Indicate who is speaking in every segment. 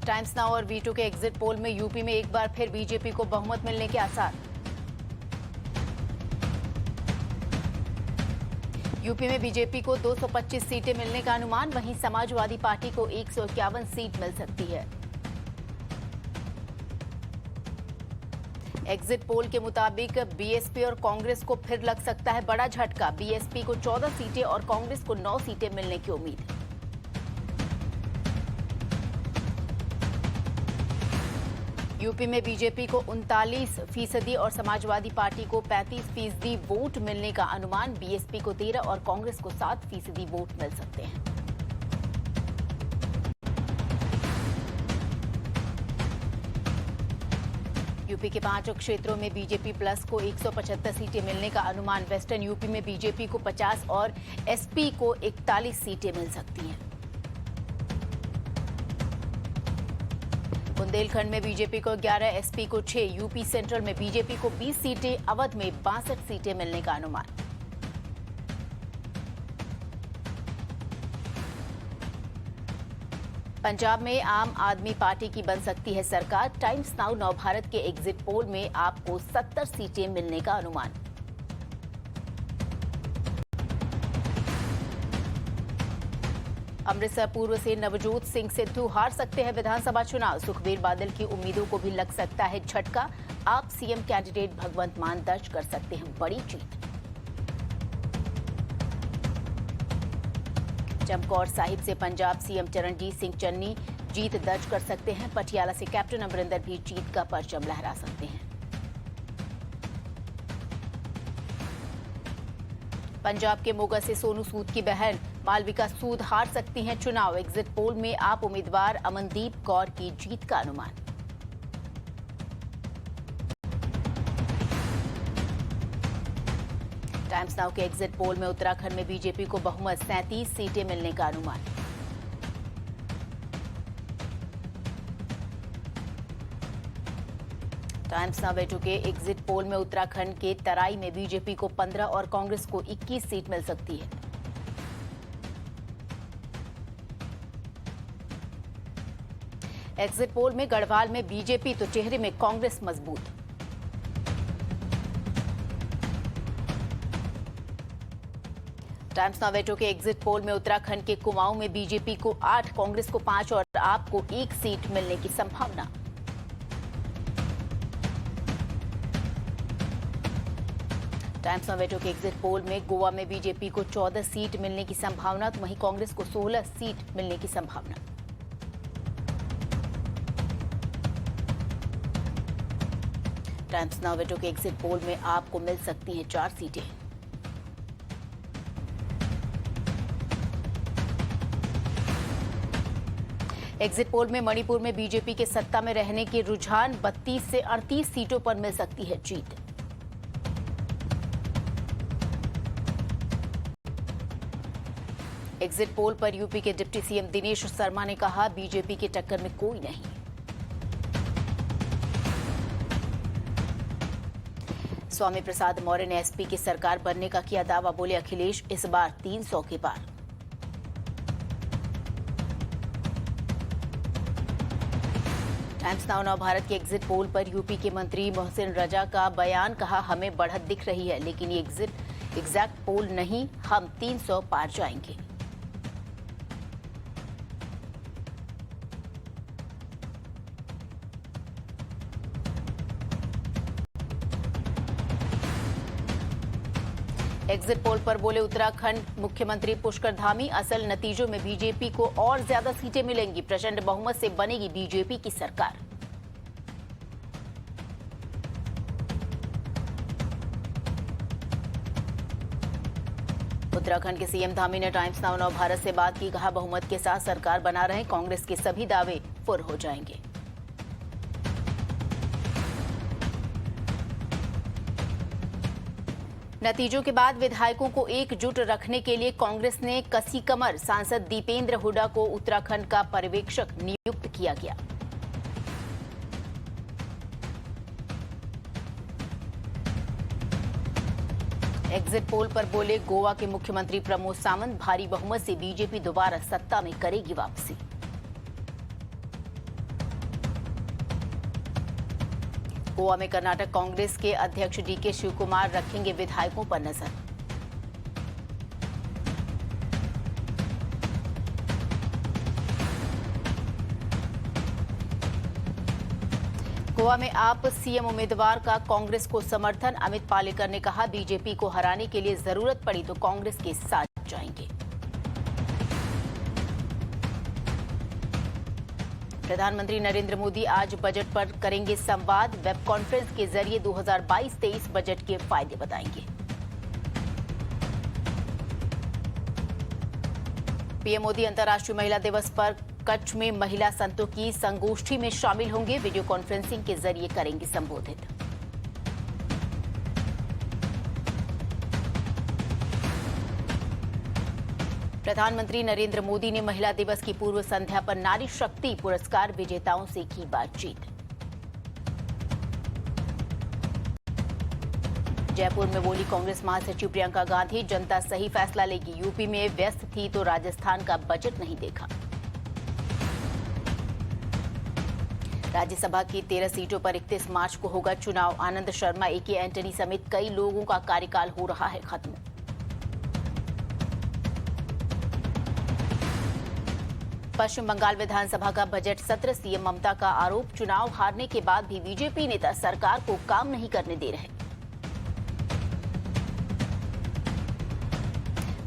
Speaker 1: Times now और V two के exit poll में यूपी में एक बार फिर बीजेपी को बहुमत मिलने के आसार। यूपी में बीजेपी को 225 सीटें मिलने का अनुमान, वहीं समाजवादी पार्टी को 151 सीट मिल सकती है। एग्जिट पोल के मुताबिक बीएसपी और कांग्रेस को फिर लग सकता है बड़ा झटका। बीएसपी को 14 सीटें और कांग्रेस को 9 सीटें मिलने की उम्मीद। यूपी में बीजेपी को 39% और समाजवादी पार्टी को 35% वोट मिलने का अनुमान। बीएसपी को 13 और कांग्रेस को 7% वोट मिल सकते हैं। यूपी के 5 क्षेत्रों में बीजेपी प्लस को 175 सीटें मिलने का अनुमान। वेस्टर्न यूपी में बीजेपी को 50 और एसपी को 41 सीटें मिल सकती हैं। बुंदेलखंड में बीजेपी को 11, एसपी को 6। यूपी सेंट्रल में बीजेपी को 20 सीटें, अवध में 62 सीटें मिलने का अनुमान। पंजाब में आम आदमी पार्टी की बन सकती है सरकार। टाइम्स नाउ नवभारत के एग्जिट पोल में आपको 70 सीटें मिलने का अनुमान। अमृतसर पूर्व से नवजोत सिंह सिद्धू हार सकते हैं विधानसभा चुनाव। सुखबीर बादल की उम्मीदों को भी लग सकता है झटका। आप सीएम कैंडिडेट भगवंत मान दर्ज कर सकते हैं बड़ी जीत। चमकौर साहिब से पंजाब सीएम चरणजीत सिंह चन्नी जीत दर्ज कर सकते हैं। पटियाला से कैप्टन अमरिंदर भी जीत का परचम लहरा सकते हैं। पंजाब के मोगा से सोनू सूद की बहन मालविका सूद हार सकती हैं चुनाव। एग्जिट पोल में आप उम्मीदवार अमनदीप कौर की जीत का अनुमान। टाइम्स नाउ के एग्जिट पोल में उत्तराखंड में बीजेपी को बहुमत 37 सीटें मिलने का अनुमान। टाइम्स नाउ वेटू के एग्जिट पोल में उत्तराखंड के तराई में बीजेपी को 15 और कांग्रेस को 21 सीट मिल सकती है। एग्जिट पोल में गढ़वाल में बीजेपी तो चेहरे में कांग्रेस मजबूत। टाइम्स नाउ वेटो के एग्जिट पोल में उत्तराखंड के कुमाऊं में बीजेपी को 8, कांग्रेस को 5 और आप को 1 सीट मिलने की संभावना। टाइम्स नाउ वेटो के एग्जिट पोल में गोवा में बीजेपी को 14 सीट मिलने की संभावना, तो वहीं कांग्रेस को 16 सीट मिलने की संभावना। टाइम्स नाउ वेटो के एग्जिट पोल में आपको मिल सकती हैं 4 सीटें। एग्जिट पोल में मणिपुर में बीजेपी के सत्ता में रहने के रुझान, 32 से 38 सीटों पर मिल सकती है जीत। एग्जिट पोल पर यूपी के डिप्टी सीएम दिनेश शर्मा ने कहा, बीजेपी की टक्कर में कोई नहीं। स्वामी प्रसाद मौर्य ने एसपी की सरकार बनने का किया दावा, बोले अखिलेश इस बार 300 के पार। टाइम्स नाउ नवभारत के एग्जिट पोल पर यूपी के मंत्री मोहसिन रजा का बयान, कहा हमें बढ़त दिख रही है लेकिन ये एग्जैक्ट पोल नहीं, हम 300 पार जाएंगे। एग्जिट पोल पर बोले उत्तराखंड मुख्यमंत्री पुष्कर धामी, असल नतीजों में बीजेपी को और ज्यादा सीटें मिलेंगी। प्रचंड बहुमत से बनेगी बीजेपी की सरकार। उत्तराखंड के सीएम धामी ने टाइम्स नाउ नवभारत से बात की, कहा बहुमत के साथ सरकार बना रहे, कांग्रेस के सभी दावे फुर हो जाएंगे। नतीजों के बाद विधायकों को एकजुट रखने के लिए कांग्रेस ने कसी कमर। सांसद दीपेंद्र हुड्डा को उत्तराखंड का पर्यवेक्षक नियुक्त किया गया। एग्जिट पोल पर बोले गोवा के मुख्यमंत्री प्रमोद सावंत, भारी बहुमत से बीजेपी दोबारा सत्ता में करेगी वापसी। गोवा में कर्नाटक कांग्रेस के अध्यक्ष डीके शिवकुमार रखेंगे विधायकों पर नजर। गोवा में आप सीएम उम्मीदवार का कांग्रेस को समर्थन। अमित पालेकर ने कहा, बीजेपी को हराने के लिए जरूरत पड़ी तो कांग्रेस के साथ जाएंगे। प्रधानमंत्री नरेंद्र मोदी आज बजट पर करेंगे संवाद। वेब कॉन्फ्रेंस के जरिए 2022-23 बजट के फायदे बताएंगे। पीएम मोदी अंतर्राष्ट्रीय महिला दिवस पर कच्छ में महिला संतों की संगोष्ठी में शामिल होंगे। वीडियो कॉन्फ्रेंसिंग के जरिए करेंगे संबोधित। प्रधानमंत्री नरेंद्र मोदी ने महिला दिवस की पूर्व संध्या पर नारी शक्ति पुरस्कार विजेताओं से की बातचीत। जयपुर में बोली कांग्रेस महासचिव प्रियंका गांधी, जनता सही फैसला लेगी। यूपी में व्यस्त थी तो राजस्थान का बजट नहीं देखा। राज्यसभा की 13 सीटों पर 31 मार्च को होगा चुनाव। आनंद शर्मा, एके एंटनी समेत कई लोगों का कार्यकाल हो रहा है खत्म। पश्चिम बंगाल विधानसभा का बजट सत्र, सीएम ममता का आरोप, चुनाव हारने के बाद भी बीजेपी नेता सरकार को काम नहीं करने दे रहे।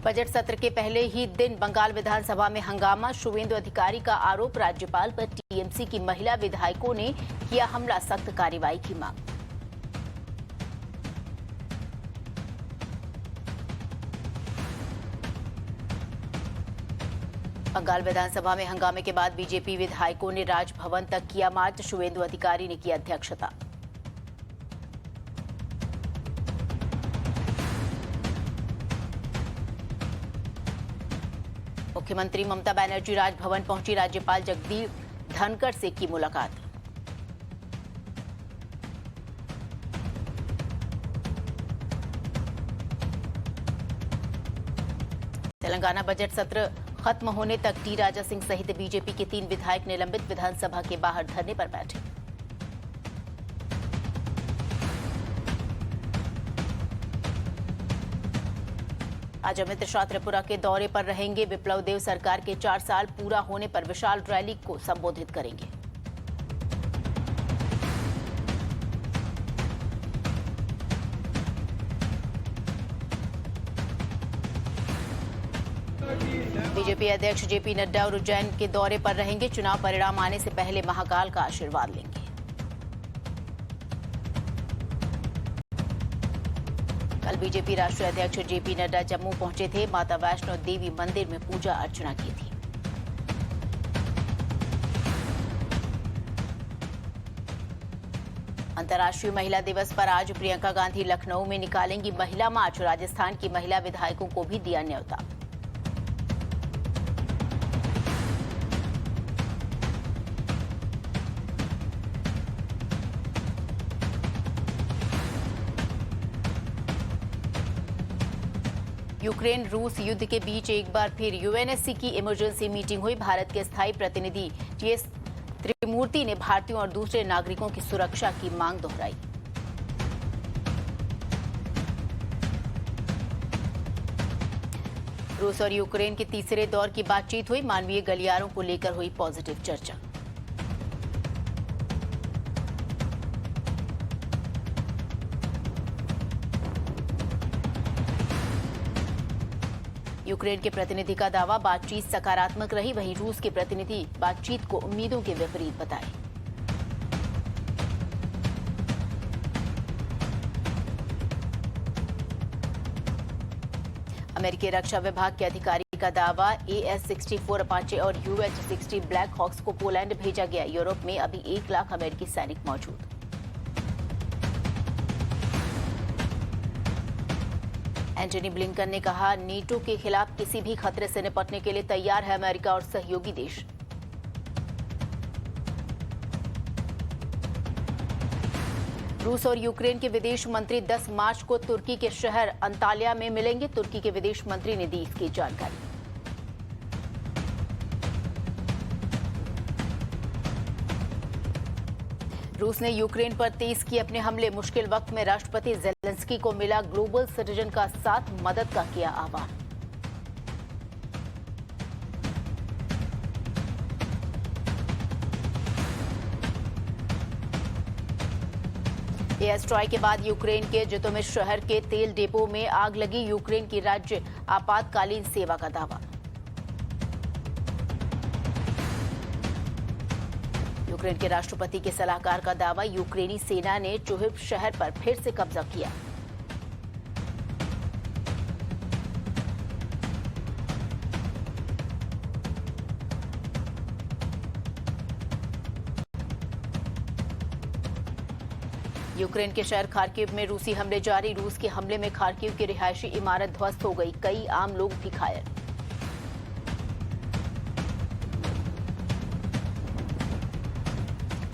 Speaker 1: बजट सत्र के पहले ही दिन बंगाल विधानसभा में हंगामा, शुवेंदु अधिकारी का आरोप, राज्यपाल पर टीएमसी की महिला विधायकों ने किया हमला, सख्त कार्रवाई की मांग। बंगाल विधानसभा में हंगामे के बाद बीजेपी विधायकों ने राजभवन तक किया मार्च, शुवेंदु अधिकारी ने की अध्यक्षता। मुख्यमंत्री ममता बनर्जी राजभवन पहुंची, राज्यपाल जगदीप धनखड़ से की मुलाकात। तेलंगाना बजट सत्र खत्म होने तक टी राजा सिंह सहित बीजेपी के 3 विधायक निलंबित, विधानसभा के बाहर धरने पर बैठे। आज अमित शाह त्रिपुरा के दौरे पर रहेंगे। विप्लव देव सरकार के 4 साल पूरा होने पर विशाल रैली को संबोधित करेंगे। बीजेपी अध्यक्ष जेपी नड्डा और उज्जैन के दौरे पर रहेंगे। चुनाव परिणाम आने से पहले महाकाल का आशीर्वाद लेंगे। कल बीजेपी राष्ट्रीय अध्यक्ष जेपी नड्डा जम्मू पहुंचे थे। माता वैष्णो देवी मंदिर में पूजा अर्चना की थी। अंतर्राष्ट्रीय महिला दिवस पर आज प्रियंका गांधी लखनऊ में निकालेंगी महिला मार्च। राजस्थान की महिला विधायकों को भी दिया न्योता। यूक्रेन रूस युद्ध के बीच एक बार फिर यूएनएससी की इमरजेंसी मीटिंग हुई। भारत के स्थायी प्रतिनिधि टीएस त्रिमूर्ति ने भारतीयों और दूसरे नागरिकों की सुरक्षा की मांग दोहराई। रूस और यूक्रेन के तीसरे दौर की बातचीत हुई। मानवीय गलियारों को लेकर हुई पॉजिटिव चर्चा। यूक्रेन के प्रतिनिधि का दावा, बातचीत सकारात्मक रही। वहीं रूस के प्रतिनिधि बातचीत को उम्मीदों के विपरीत बताए। अमेरिकी रक्षा विभाग के अधिकारी का दावा, AS-64 अपाचे और UH-60 ब्लैक हॉक्स को पोलैंड भेजा गया। यूरोप में अभी 1 लाख अमेरिकी सैनिक मौजूद। एंटनी ब्लिंकन ने कहा, नीटो के खिलाफ किसी भी खतरे से निपटने के लिए तैयार है अमेरिका और सहयोगी देश। रूस और यूक्रेन के विदेश मंत्री 10 मार्च को तुर्की के शहर अंताल्या में मिलेंगे। तुर्की के विदेश मंत्री ने दी इसकी जानकारी। रूस ने यूक्रेन पर तेज किए अपने हमले। मुश्किल वक्त में राष्ट्रपति जेलेंस्की को मिला ग्लोबल सिटीजन का साथ, मदद का किया आह्वान। एयर स्ट्राइक के बाद यूक्रेन के जितोमिर शहर के तेल डिपो में आग लगी। यूक्रेन की राज्य आपातकालीन सेवा का दावा। यूक्रेन के राष्ट्रपति के सलाहकार का दावा, यूक्रेनी सेना ने चुहिव शहर पर फिर से कब्जा किया। यूक्रेन के शहर खार्किव में रूसी हमले जारी। रूस के हमले में खार्किव की रिहायशी इमारत ध्वस्त हो गई, कई आम लोग भी घायल।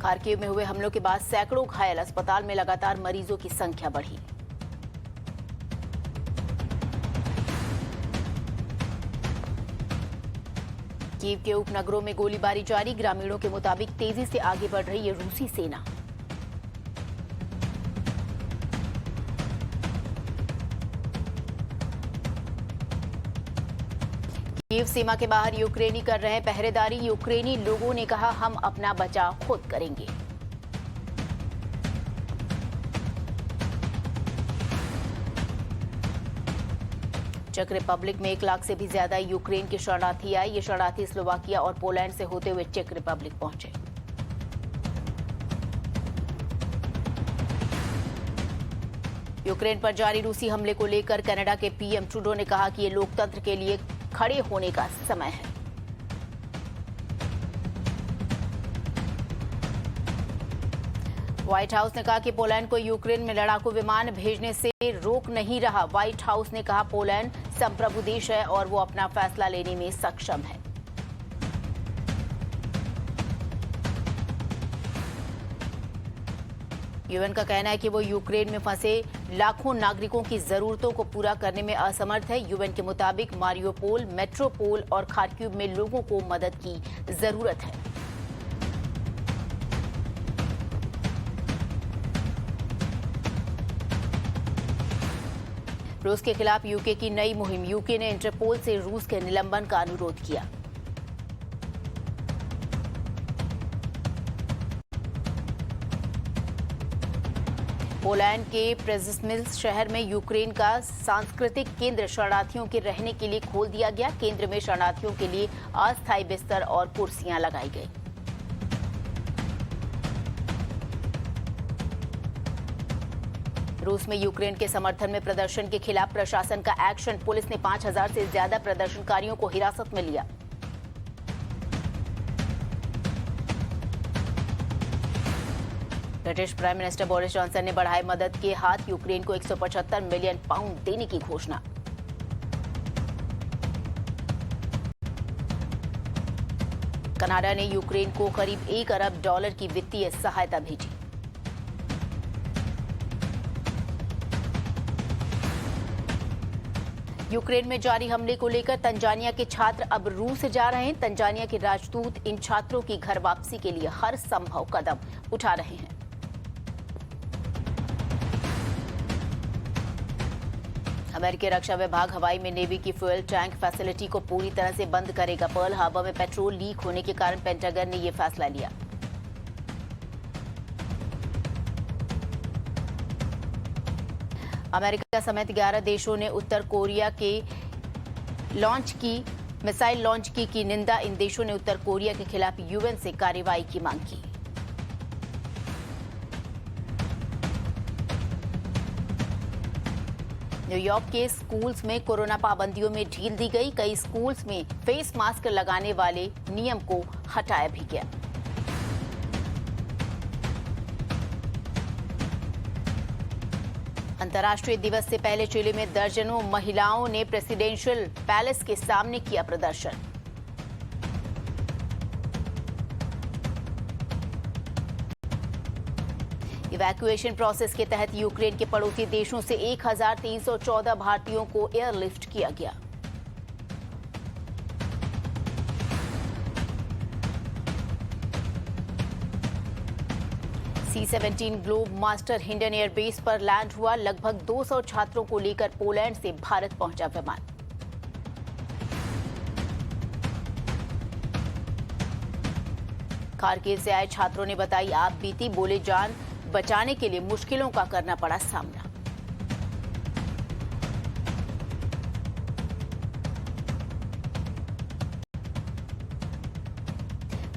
Speaker 1: खार्किव में हुए हमलों के बाद सैकड़ों घायल, अस्पताल में लगातार मरीजों की संख्या बढ़ी। कीव के उपनगरों में गोलीबारी जारी। ग्रामीणों के मुताबिक तेजी से आगे बढ़ रही है रूसी सेना। कीव सीमा के बाहर यूक्रेनी कर रहे हैं पहरेदारी। यूक्रेनी लोगों ने कहा, हम अपना बचाव खुद करेंगे। चेक रिपब्लिक में 1 लाख से भी ज्यादा यूक्रेन के शरणार्थी आए। ये शरणार्थी स्लोवाकिया और पोलैंड से होते हुए चेक रिपब्लिक पहुंचे। यूक्रेन पर जारी रूसी हमले को लेकर कनाडा के पीएम ट्रूडो ने कहा कि ये लोकतंत्र के लिए खड़े होने का समय है। व्हाइट हाउस ने कहा कि पोलैंड को यूक्रेन में लड़ाकू विमान भेजने से रोक नहीं रहा। व्हाइट हाउस ने कहा, पोलैंड संप्रभु देश है और वो अपना फैसला लेने में सक्षम है। यूएन का कहना है कि वो यूक्रेन में फंसे लाखों नागरिकों की जरूरतों को पूरा करने में असमर्थ है। यूएन के मुताबिक मारियोपोल, मेट्रोपोल और खार्किव में लोगों को मदद की जरूरत है। रूस के खिलाफ यूके की नई मुहिम। यूके ने इंटरपोल से रूस के निलंबन का अनुरोध किया। पोलैंड के प्रेजिस्मिल शहर में यूक्रेन का सांस्कृतिक केंद्र शरणार्थियों के रहने के लिए खोल दिया गया। केंद्र में शरणार्थियों के लिए अस्थायी बिस्तर और कुर्सियां लगाई गई। रूस में यूक्रेन के समर्थन में प्रदर्शन के खिलाफ प्रशासन का एक्शन। पुलिस ने 5000 से ज्यादा प्रदर्शनकारियों को हिरासत में लिया। British prime minister Boris Johnson ने बढ़ाए मदद के हाथ। यूक्रेन को 175 मिलियन पाउंड देने की घोषणा। कनाडा ने यूक्रेन को करीब $1 अरब की वित्तीय सहायता भेजी। यूक्रेन में जारी हमले को लेकर तंजानिया के छात्र अब रूस जा रहे हैं। तंजानिया के राजदूत इन छात्रों की घर वापसी के लिए हर संभव कदम उठा रहे हैं। अमेरिकी रक्षा विभाग हवाई में नेवी की फ्यूल टैंक फैसिलिटी को पूरी तरह से बंद करेगा। पर्ल हार्बर में पेट्रोल लीक होने के कारण पेंटागन ने यह फैसला लिया। अमेरिका समेत 11 देशों ने उत्तर कोरिया के मिसाइल लॉन्च की निंदा। इन देशों ने उत्तर कोरिया के खिलाफ यूएन से कार्रवाई की मांग की। न्यूयॉर्क के स्कूल्स में कोरोना पाबंदियों में ढील दी गई। कई स्कूल्स में फेस मास्क लगाने वाले नियम को हटाया भी गया। अंतर्राष्ट्रीय दिवस से पहले चिली में दर्जनों महिलाओं ने प्रेसिडेंशियल पैलेस के सामने किया प्रदर्शन। इवैक्यूएशन प्रोसेस के तहत यूक्रेन के पड़ोसी देशों से 1314 भारतीयों को एयरलिफ्ट किया गया। C-17 globe master Hindon airbase पर लैंड हुआ। लगभग 200 छात्रों को लेकर पोलैंड से भारत पहुंचा विमान। खार्किव से आए छात्रों ने बताई आप बीती, बोले जान बचाने के लिए मुश्किलों का करना पड़ा सामना।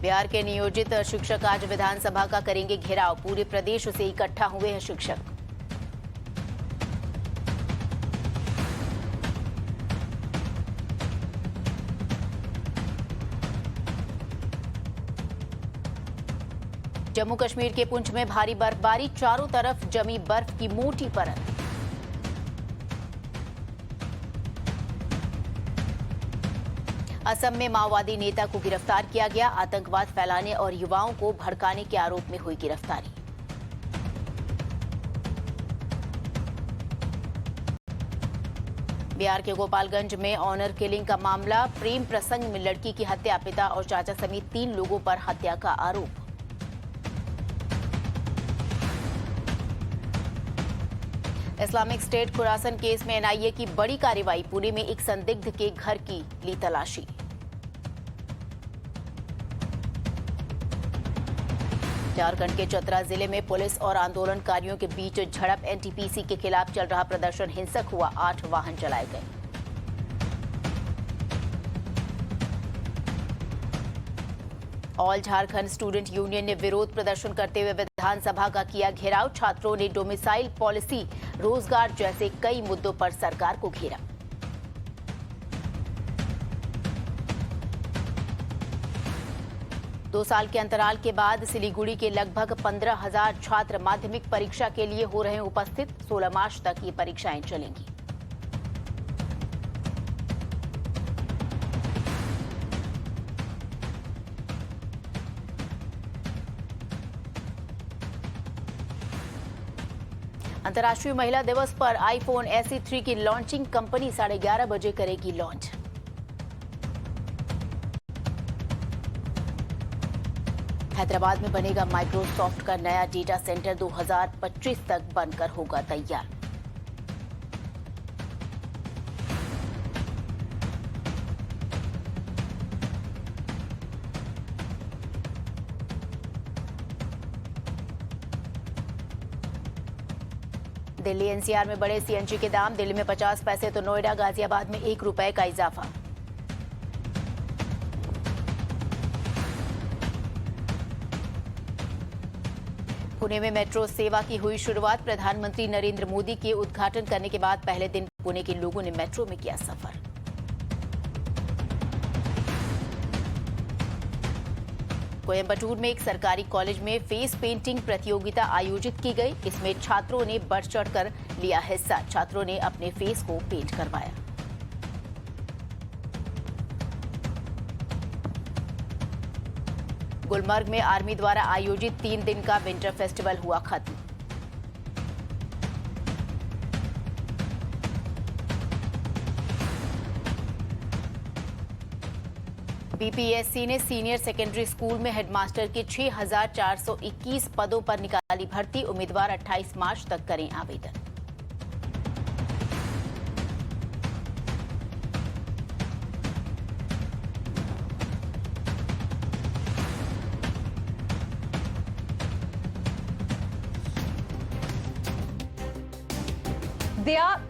Speaker 1: बिहार के नियोजित शिक्षक आज विधानसभा का करेंगे घेराव। पूरे प्रदेश से इकट्ठा हुए हैं शिक्षक। जम्मू कश्मीर के पुंछ में भारी बर्फबारी, चारों तरफ जमी बर्फ की मोटी परत। असम में माओवादी नेता को गिरफ्तार किया गया। आतंकवाद फैलाने और युवाओं को भड़काने के आरोप में हुई गिरफ्तारी। बिहार के गोपालगंज में ऑनर किलिंग का मामला, प्रेम प्रसंग में लड़की की हत्या, पिता और चाचा समेत 3 लोगों पर हत्या का आरोप। इस्लामिक स्टेट खुरासन केस में एनआईए की बड़ी कार्रवाई। पुणे में एक संदिग्ध के घर की ली तलाशी। झारखंड के चतरा जिले में पुलिस और आंदोलनकारियों के बीच झड़प। एनटीपीसी के खिलाफ चल रहा प्रदर्शन हिंसक हुआ। 8 वाहन जलाए गए। ऑल झारखंड स्टूडेंट यूनियन ने विरोध प्रदर्शन करते हुए विधानसभा का किया घेराव। छात्रों ने डोमिसाइल पॉलिसी, रोजगार जैसे कई मुद्दों पर सरकार को घेरा। दो साल के अंतराल के बाद सिलीगुड़ी के लगभग 15,000 छात्र माध्यमिक परीक्षा के लिए हो रहे हैं उपस्थित। 16 मार्च तक ये परीक्षाएं चलेंगी। अंतर्राष्ट्रीय महिला दिवस पर आईफोन SE 3 की लॉन्चिंग। कंपनी 11:30 बजे करेगी लॉन्च। हैदराबाद में बनेगा माइक्रोसॉफ्ट का नया डेटा सेंटर। 2025 तक बनकर होगा तैयार। दिल्ली एनसीआर में बढ़े सीएनजी के दाम। दिल्ली में 50 पैसे तो नोएडा गाजियाबाद में 1 रुपए का इजाफा। पुणे में मेट्रो सेवा की हुई शुरुआत। प्रधानमंत्री नरेंद्र मोदी के उद्घाटन करने के बाद पहले दिन पुणे के लोगों ने मेट्रो में किया सफर। कोयंबटूर में एक सरकारी कॉलेज में फेस पेंटिंग प्रतियोगिता आयोजित की गई। इसमें छात्रों ने बढ़ चढ़कर लिया हिस्सा। छात्रों ने अपने फेस को पेंट करवाया। गुलमर्ग में आर्मी द्वारा आयोजित 3 दिन का विंटर फेस्टिवल हुआ खत्म। बीपीएससी ने सीनियर सेकेंडरी स्कूल में हेडमास्टर के 6,421 पदों पर निकाली भर्ती। उम्मीदवार 28 मार्च तक करें आवेदन।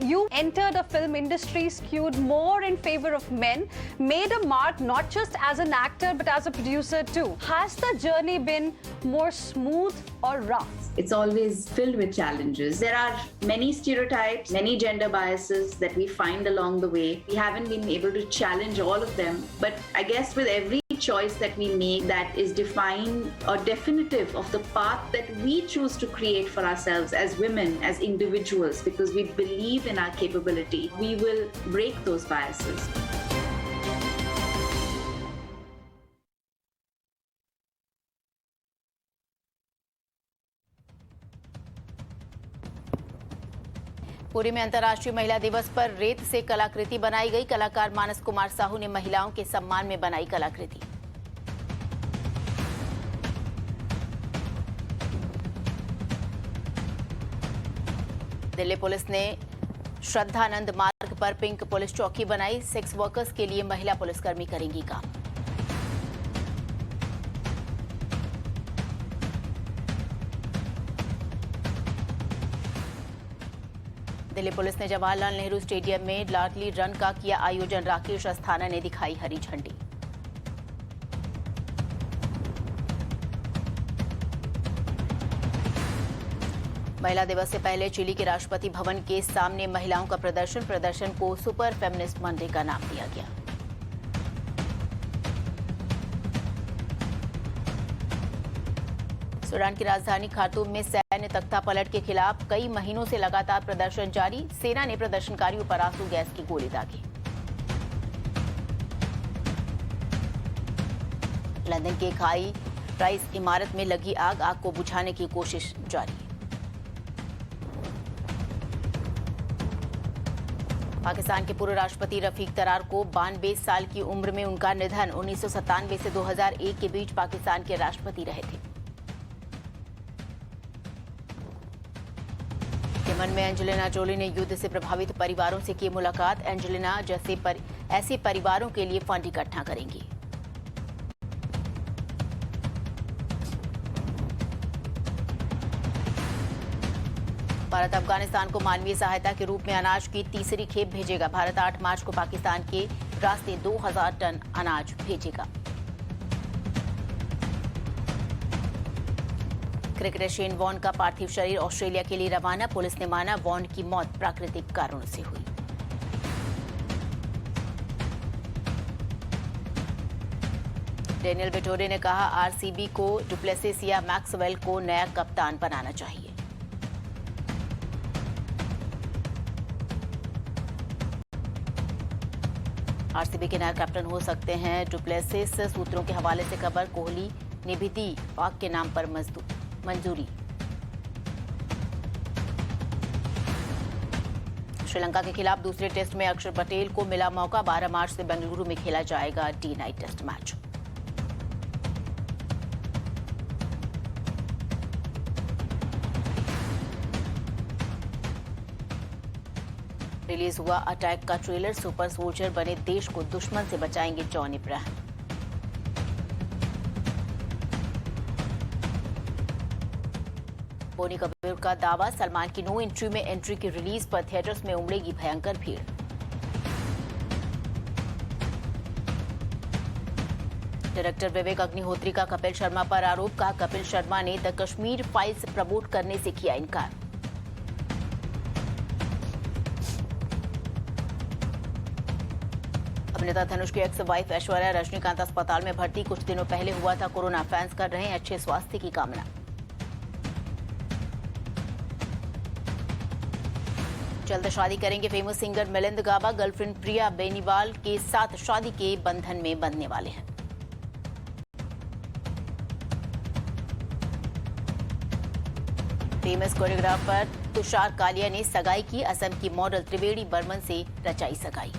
Speaker 2: You entered a film industry skewed more in favor of men, made a mark not just as an actor but as a producer too. Has the journey been more smooth or rough?
Speaker 3: It's always filled with challenges. There are many stereotypes, many gender biases that we find along the way. We haven't been able to challenge all of them, but I guess with every choice that we make that is defined or definitive of the path that we choose to create for ourselves as women, as individuals, because we believe in our capability, we will break those biases.
Speaker 1: Puri में अंतर्राष्ट्रीय महिला दिवस पर रेत से कलाकृति बनाई गई। कलाकार मानस कुमार साहू ने महिलाओं के सम्मान में बनाई कलाकृति। दिल्ली पुलिस ने श्रद्धानंद मार्ग पर पिंक पुलिस चौकी बनाई। सेक्स वर्कर्स के लिए महिला पुलिसकर्मी करेंगी काम। दिल्ली पुलिस ने जवाहरलाल नेहरू स्टेडियम में लाडली रन का किया आयोजन। राकेश अस्थाना ने दिखाई हरी झंडी। महिला दिवस से पहले चिली के राष्ट्रपति भवन के सामने महिलाओं का प्रदर्शन को सुपर फेमिनिस्ट मंडे का नाम दिया गया। सूडान की राजधानी खार्तूम में सैन्य तख्तापलट के खिलाफ कई महीनों से लगातार प्रदर्शन जारी। सेना ने प्रदर्शनकारियों पर आंसू गैस की गोली दागी। लंदन के खाई प्राइस इमारत में लगी आग को बुझाने की कोशिश जारी। पाकिस्तान के पूर्व राष्ट्रपति रफीक तरार को 92 साल की उम्र में उनका निधन। 1997 से 2001 के बीच पाकिस्तान के राष्ट्रपति रहे थे। यमन में एंजेलिना जोली ने युद्ध से प्रभावित परिवारों से की मुलाकात। एंजेलिना जैसे ऐसे परिवारों के लिए फंड इकट्ठा करेंगी। भारत अफगानिस्तान को मानवीय सहायता के रूप में अनाज की तीसरी खेप भेजेगा। भारत 8 मार्च को पाकिस्तान के रास्ते 2000 टन अनाज भेजेगा। क्रिकेटर शेन वॉर्न का पार्थिव शरीर ऑस्ट्रेलिया के लिए रवाना। पुलिस ने माना वॉर्न की मौत प्राकृतिक कारणों से हुई। डेनियल वेटोरे ने कहा आरसीबी को डुप्लेसिस या मैक्सवेल को नया कप्तान बनाना चाहिए। आरसीबी के नया कैप्टन हो सकते हैं डुप्लेसिस। सूत्रों के हवाले से खबर कोहली ने भी दी पाक के नाम पर मंजूरी। श्रीलंका के खिलाफ दूसरे टेस्ट में अक्षर पटेल को मिला मौका। 12 मार्च से बेंगलुरु में खेला जाएगा day night test match. Release हुआ अटैक का ट्रेलर। सुपर सोल्जर बने देश को दुश्मन से बचाएंगे जॉन इब्राहिम। बोनी कपूर का दावा सलमान की नो एंट्री में एंट्री की रिलीज पर थिएटर्स में उमड़ेगी भयंकर भीड़। डायरेक्टर विवेक अग्निहोत्री का कपिल शर्मा पर आरोप। कहा कपिल शर्मा ने द कश्मीर फाइल्स प्रमोट करने से किया इनकार। अभिनेता धनुष की एक्स वाइफ ऐश्वर्या रजनीकांत अस्पताल में भर्ती। कुछ दिनों पहले हुआ था कोरोना। फैंस कर रहे हैं अच्छे स्वास्थ्य की कामना। जल्द शादी करेंगे फेमस सिंगर मिलिंद गाबा। गर्लफ्रेंड प्रिया बेनीवाल के साथ शादी के बंधन में बंधने वाले हैं। फेमस कोरियोग्राफर तुषार कालिया ने सगाई की। असम की मॉडल त्रिवेणी बर्मन से रचाई सगाई।